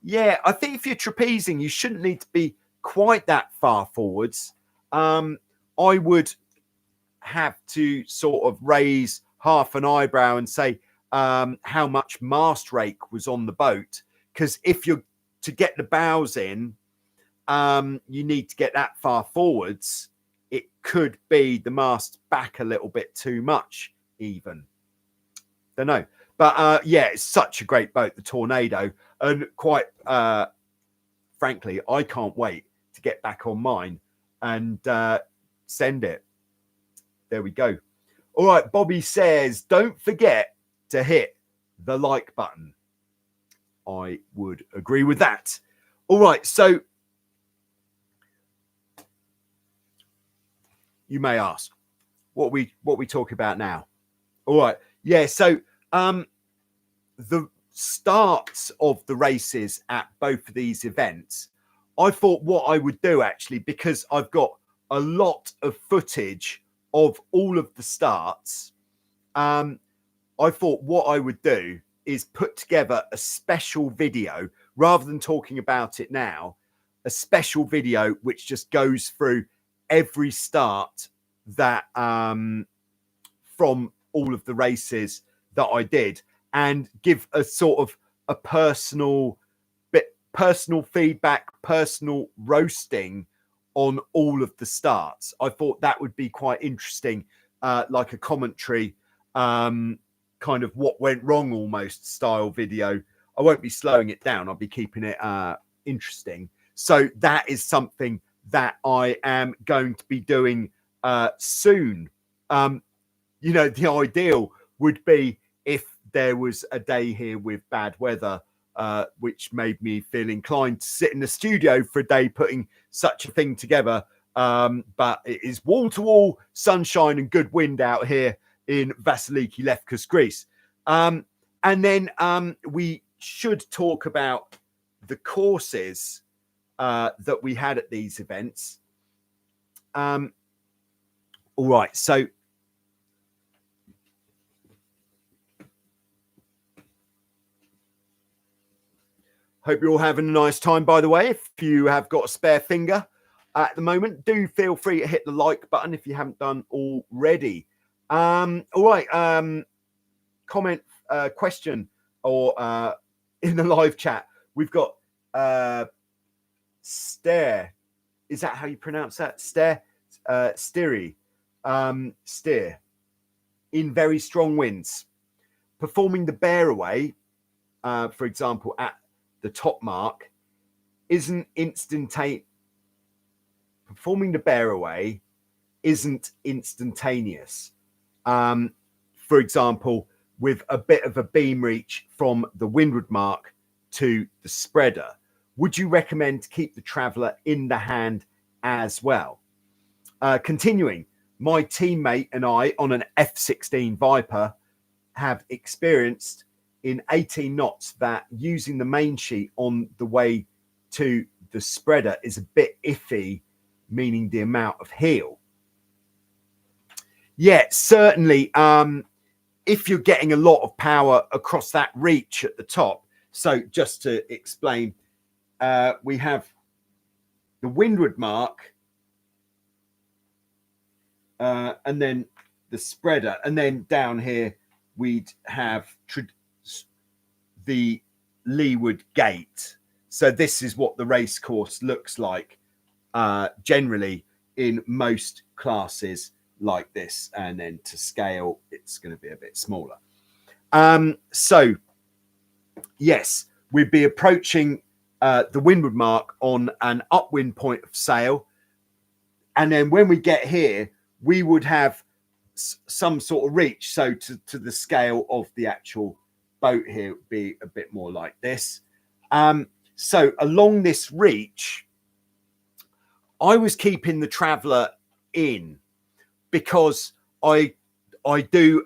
Speaker 1: Yeah, I think if you're trapezing, you shouldn't need to be quite that far forwards. I would have to sort of raise half an eyebrow and say how much mast rake was on the boat. Because if you're to get the bows in, you need to get that far forwards. It could be the mast back a little bit too much, even. Don't know. But yeah, it's such a great boat, the Tornado. And quite frankly, I can't wait to get back on mine and send it. There we go. All right, Bobby says, don't forget to hit the like button. I would agree with that. All right, so you may ask, what we talk about now? All right, yeah, so the starts of the races at both of these events, I thought what I would do actually, because I've got a lot of footage of all of the starts, I thought what I would do is put together a special video rather than talking about it now, a special video which just goes through every start that from all of the races that I did, and give a sort of a personal feedback, personal roasting on all of the starts. I thought that would be quite interesting, like a commentary, kind of what went wrong almost style video. I won't be slowing it down. I'll be keeping it interesting. So that is something that I am going to be doing soon. You know, the ideal would be if there was a day here with bad weather, which made me feel inclined to sit in the studio for a day putting such a thing together. But it is wall-to-wall sunshine and good wind out here in Vasiliki, Lefkas, Greece. And then we should talk about the courses that we had at these events. All right, so hope you're all having a nice time, by the way. If you have got a spare finger at the moment, do feel free to hit the like button if you haven't done already. All right, comment, question, or in the live chat, we've got Stare. Is that how you pronounce that? Stare? Steery. Steer. In very strong winds. Performing the bear away, for example, at the top mark, isn't instantaneous. Performing the bear away isn't instantaneous. For example, with a bit of a beam reach from the windward mark to the spreader, would you recommend to keep the traveller in the hand as well? Continuing, my teammate and I on an F-16 Viper have experienced in 18 knots that using the main sheet on the way to the spreader is a bit iffy, meaning the amount of heel. Yeah, certainly. If you're getting a lot of power across that reach at the top. So just to explain, we have the windward mark and then the spreader. And then down here, we'd have the leeward gate. So this is what the race course looks like generally in most classes like this, and then to scale it's going to be a bit smaller. So yes, we'd be approaching the windward mark on an upwind point of sail, and then when we get here we would have some sort of reach. So to the scale of the actual boat here would be a bit more like this. So along this reach, I was keeping the traveller in because I do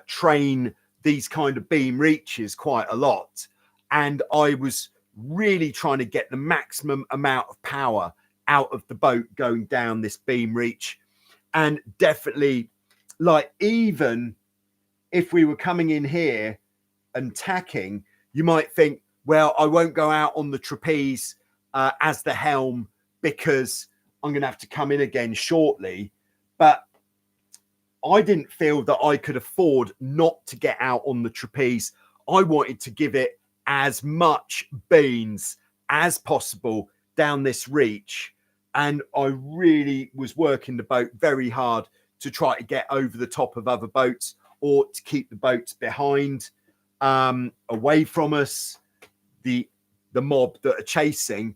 Speaker 1: train these kind of beam reaches quite a lot, and I was really trying to get the maximum amount of power out of the boat going down this beam reach. And definitely, like, even if we were coming in here and tacking, you might think, well, I won't go out on the trapeze as the helm because I'm going to have to come in again shortly. But I didn't feel that I could afford not to get out on the trapeze. I wanted to give it as much beans as possible down this reach. And I really was working the boat very hard to try to get over the top of other boats or to keep the boats behind, away from us, the mob that are chasing.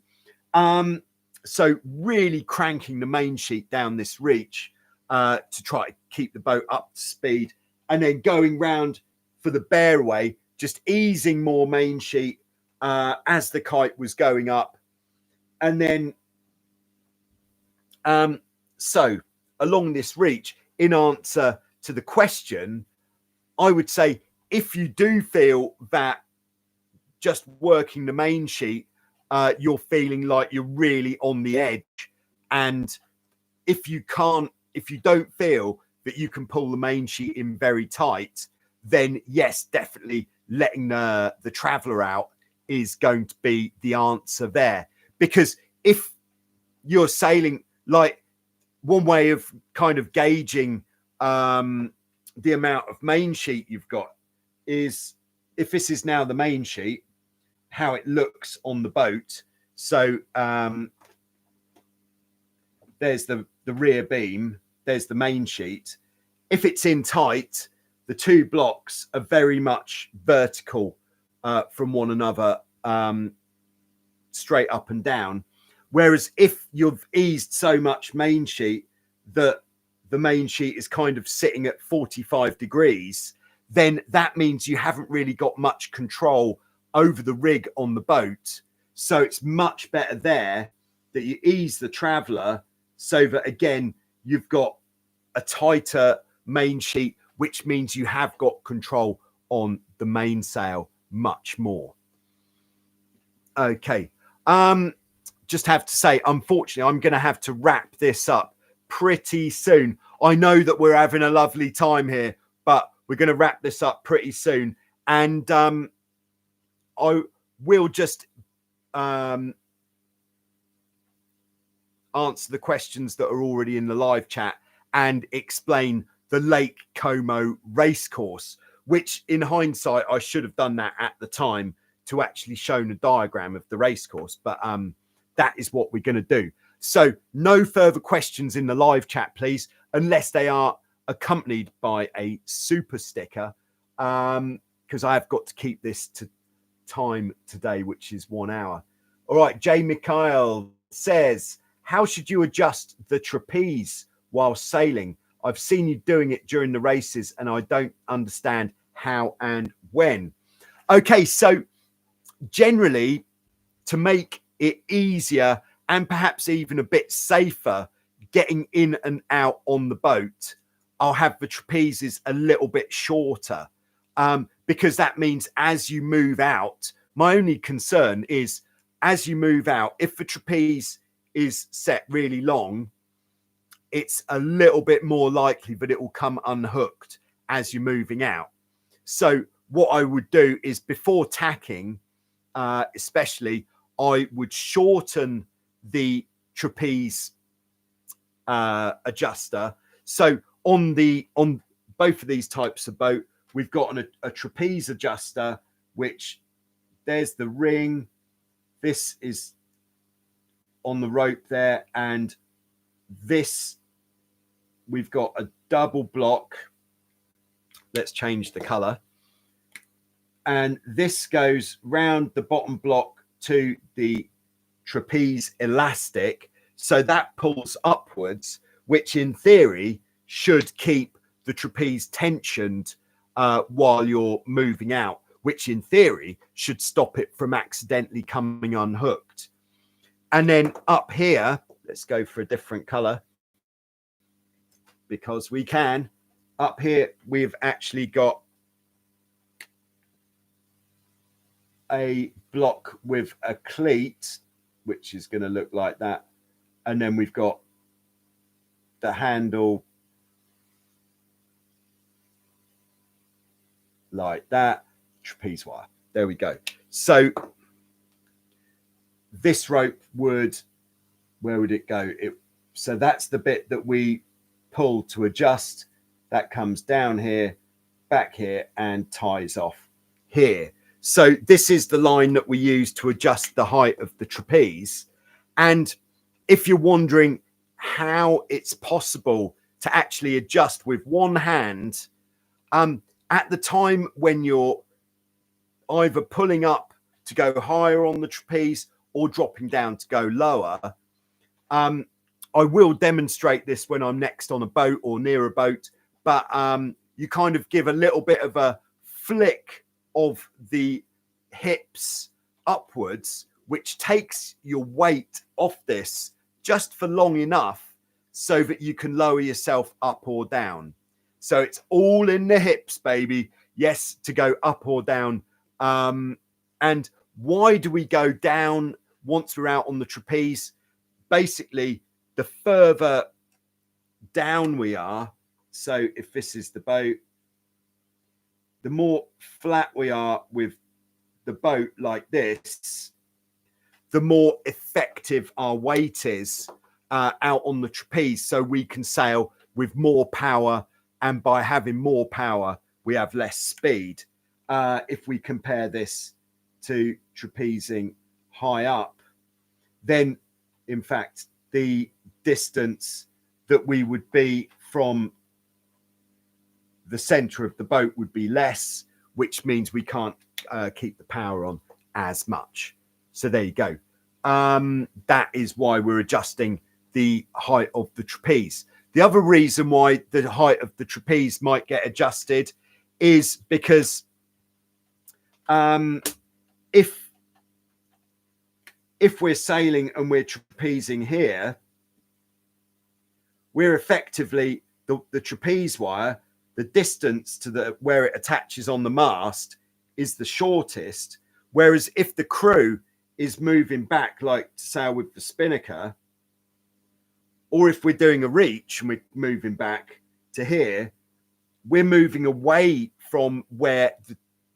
Speaker 1: So really cranking the main sheet down this reach to try to keep the boat up to speed, and then going round for the bearway, just easing more main sheet as the kite was going up. And then so along this reach, in answer to the question, I would say if you do feel that just working the main sheet, you're feeling like you're really on the edge, and if you don't feel that you can pull the main sheet in very tight, then yes, definitely letting the traveller out is going to be the answer there. Because if you're sailing, like, one way of kind of gauging the amount of main sheet you've got is if this is now the main sheet, how it looks on the boat. So there's the rear beam, there's the main sheet. If it's in tight, the two blocks are very much vertical from one another, straight up and down. Whereas if you've eased so much main sheet that the main sheet is kind of sitting at 45 degrees, then that means you haven't really got much control over the rig on the boat. So it's much better there that you ease the traveller so that, again, you've got a tighter main sheet, which means you have got control on the mainsail much more. Okay. Just have to say, unfortunately, I'm going to have to wrap this up pretty soon. I know that we're having a lovely time here, but we're going to wrap this up pretty soon. And I will just answer the questions that are already in the live chat and explain the Lake Como race course, which in hindsight, I should have done that at the time to actually show a diagram of the race course. But that is what we're going to do. So no further questions in the live chat, please, unless they are accompanied by a super sticker, because I have got to keep this to time today, which is 1 hour. All right. Jay Mikhail says, how should you adjust the trapeze while sailing? I've seen you doing it during the races and I don't understand how and when. Okay. So generally, to make it easier and perhaps even a bit safer getting in and out on the boat, I'll have the trapezes a little bit shorter, because that means as you move out, my only concern is as you move out, if the trapeze is set really long, it's a little bit more likely that it will come unhooked as you're moving out. So what I would do is before tacking, especially, I would shorten the trapeze adjuster. So on both of these types of boat, we've got a trapeze adjuster, which there's the ring. This is on the rope there. And this, we've got a double block. Let's change the color. And this goes round the bottom block to the trapeze elastic. So that pulls upwards, which in theory should keep the trapeze tensioned while you're moving out, which in theory should stop it from accidentally coming unhooked. And then up here, let's go for a different color because we can. Up here, we've actually got a block with a cleat, which is going to look like that. And then we've got the handle like that, trapeze wire. There we go. So this rope would, where would it go? So that's the bit that we pull to adjust. That comes down here, back here, and ties off here. So this is the line that we use to adjust the height of the trapeze. And if you're wondering how it's possible to actually adjust with one hand, at the time when you're either pulling up to go higher on the trapeze or dropping down to go lower, I will demonstrate this when I'm next on a boat or near a boat, but you kind of give a little bit of a flick of the hips upwards, which takes your weight off this just for long enough so that you can lower yourself up or down. So it's all in the hips, baby. Yes, to go up or down. And why do we go down once we're out on the trapeze? Basically, the further down we are, so if this is the boat, the more flat we are with the boat like this, the more effective our weight is out on the trapeze. So we can sail with more power, and by having more power, we have less speed. If we compare this to trapezing high up, then in fact, the distance that we would be from the center of the boat would be less, which means we can't keep the power on as much. So there you go. That is why we're adjusting the height of the trapeze. The other reason why the height of the trapeze might get adjusted is because if we're sailing and we're trapezing here, we're effectively the trapeze wire, the distance to where it attaches on the mast is the shortest. Whereas if the crew is moving back, like to sail with the spinnaker, or if we're doing a reach and we're moving back to here, we're moving away from where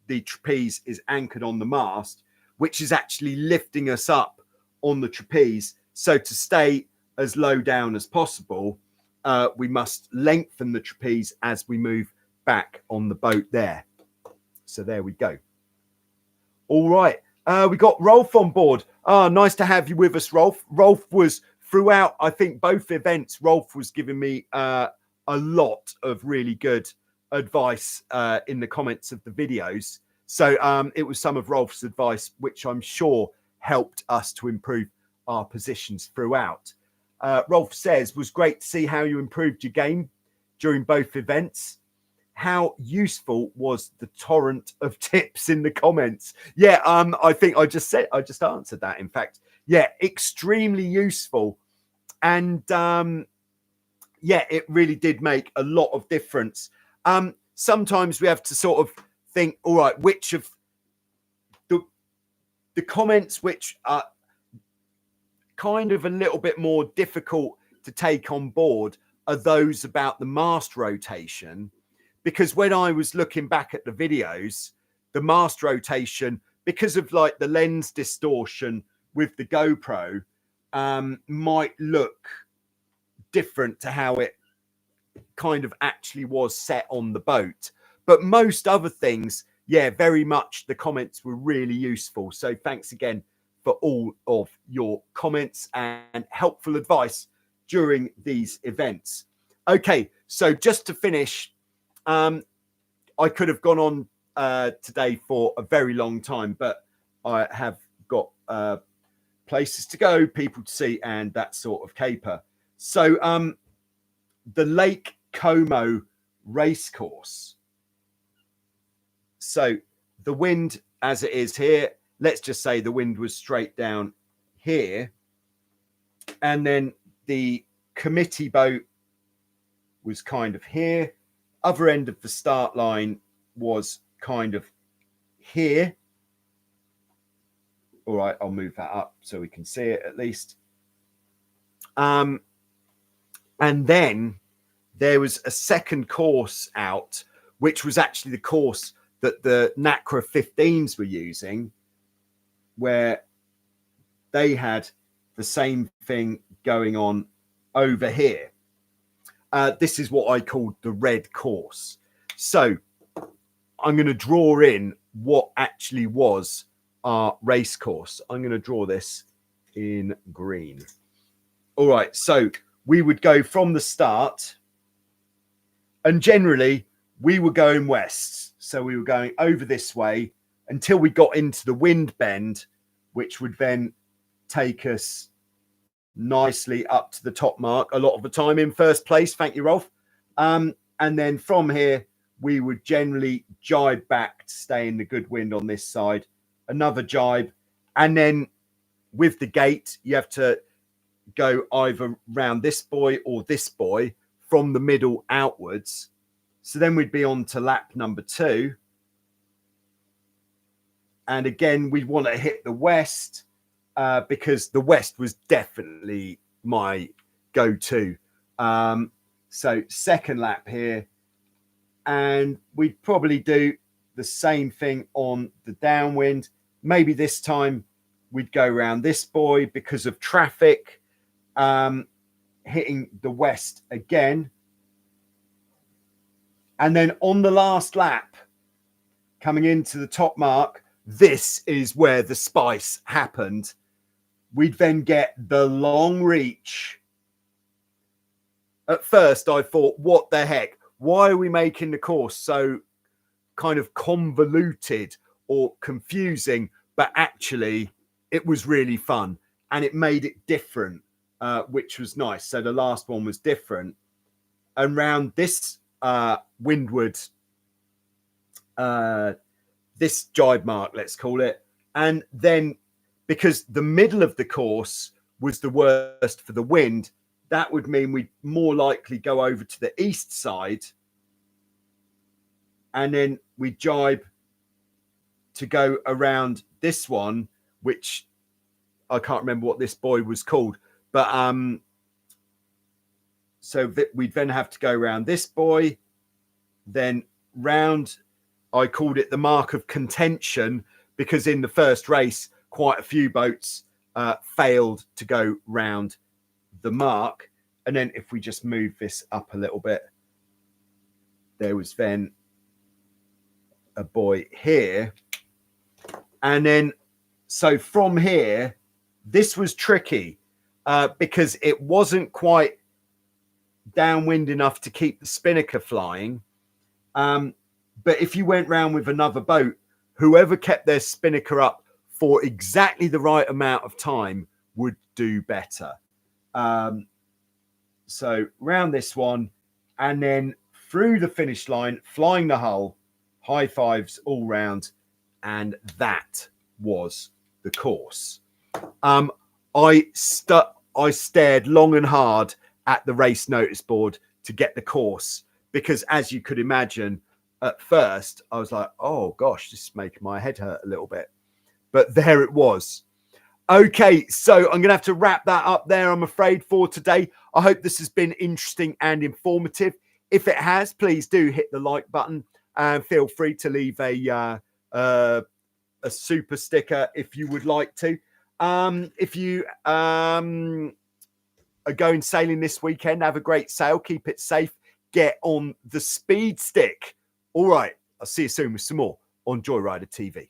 Speaker 1: the trapeze is anchored on the mast, which is actually lifting us up on the trapeze. So to stay as low down as possible, we must lengthen the trapeze as we move back on the boat there. So there we go. All right. We got Rolf on board. Nice to have you with us, Rolf. Rolf was throughout, I think, both events. Rolf was giving me a lot of really good advice in the comments of the videos. So it was some of Rolf's advice, which I'm sure helped us to improve our positions throughout. Rolf says, was great to see how you improved your game during both events. How useful was the torrent of tips in the comments? Yeah, I think I just answered that. In fact, yeah, extremely useful. And yeah, it really did make a lot of difference. Sometimes we have to sort of think, all right, which of the comments which are kind of a little bit more difficult to take on board are those about the mast rotation. Because when I was looking back at the videos, the mast rotation, because of like the lens distortion with the GoPro, might look different to how it kind of actually was set on the boat. But most other things, yeah, very much the comments were really useful. So thanks again for all of your comments and helpful advice during these events. Okay, so just to finish, I could have gone on today for a very long time, but I have got places to go, people to see, and that sort of caper. So the Lake Como race course. So the wind as it is here, let's just say the wind was straight down here, and then the committee boat was kind of here. Other end of the start line was kind of here. All right, I'll move that up so we can see it at least. And then there was a second course out, which was actually the course that the Nacra 15s were using, where they had the same thing going on over here. This is what I called the red course. So I'm going to draw in what actually was our race course. I'm going to draw this in green. All right, so we would go from the start, and generally we were going west. So we were going over this way until we got into the wind bend, which would then take us nicely up to the top mark, a lot of the time in first place. Thank you, Rolf. And then from here, we would generally jibe back to stay in the good wind on this side, another jibe. And then with the gate, you have to go either round this buoy or this buoy from the middle outwards. So then we'd be on to lap number 2. And again, we'd want to hit the west because the west was definitely my go-to. So second lap here. And we'd probably do the same thing on the downwind. Maybe this time we'd go around this buoy because of traffic, hitting the west again. And then on the last lap, coming into the top mark, this is where the spice happened. We'd then get the long reach. At first, I thought, what the heck? Why are we making the course so kind of convoluted or confusing? But actually, it was really fun and it made it different, which was nice. So the last one was different. And around this windward, this jibe mark, let's call it. And then because the middle of the course was the worst for the wind, that would mean we'd more likely go over to the east side. And then we jibe to go around this one, which I can't remember what this buoy was called. But so we'd then have to go around this buoy, then round, I called it the mark of contention, because in the first race, quite a few boats failed to go round the mark. And then if we just move this up a little bit, there was then a buoy here. And then, so from here, this was tricky because it wasn't quite downwind enough to keep the spinnaker flying. But if you went round with another boat, whoever kept their spinnaker up for exactly the right amount of time would do better. So round this one, and then through the finish line, flying the hull, high fives all round, and that was the course. I stared long and hard at the race notice board to get the course, because as you could imagine, at first I was like, oh gosh, this is making my head hurt a little bit. But there it was. Okay, so I'm going to have to wrap that up there, I'm afraid, for today. I hope this has been interesting and informative. If it has, please do hit the like button and feel free to leave a super sticker if you would like to. If you are going sailing this weekend, have a great sail, keep it safe, get on the speed stick. All right, I'll see you soon with some more on Joyrider TV.